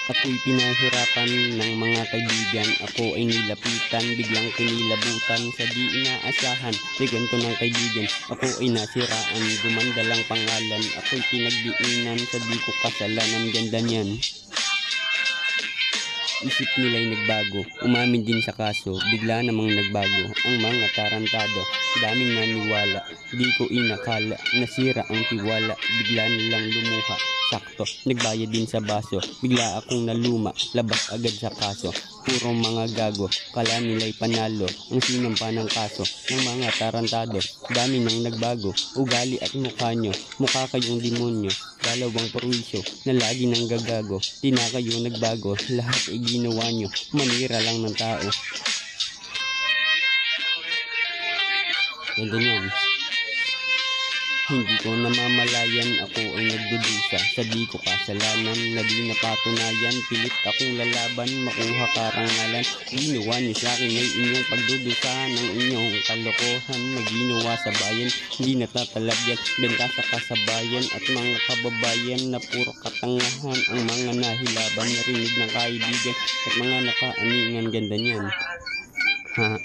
Ako'y pinahirapan ng mga kaibigan. Ako ay nilapitan, biglang kinilabutan sa di inaasahan. May kwento ng kaibigan, ako ay nasiraan. Gumanda lang pangalan, ako'y pinagdiinan. Sa di ko kasalanan, ganda niyan. Isip nila'y nagbago, umamin din sa kaso. Bigla namang nagbago ang mga tarantado. Daming naniwala, di ko inakala. Nasira ang tiwala, bigla nilang lumuha. Sakto, nagbayad din sa baso. Bigla akong naluma, labas agad sa kaso. Puro mga gago, kala nila'y panalo. Ang sinampa ng kaso ng mga tarantado. Dami nang nagbago, ugali at mukha nyo. Mukha kayong demonyo, dalawang perwisyo na lagi nang gagago. Di na kayo nagbago, lahat ay ginawa nyo. Manira lang ng tao. Ganda niyan. Hindi ko namamalayan, ako ay nagdudusa sa di ko kasalanan na di napatunayan. Pilit akong lalaban, makuha karangalan. Ginawa niyo sa akin ay inyong pagdudusa ng inyong kalokohan na ginawa sa bayan. Hindi natatalabyan, benta sa kasabayan at mga kababayan na puro katangahan. Ang mga nahilaban, narinig ng kaibigan at mga nakaaningan. Ganda niyan. Ha.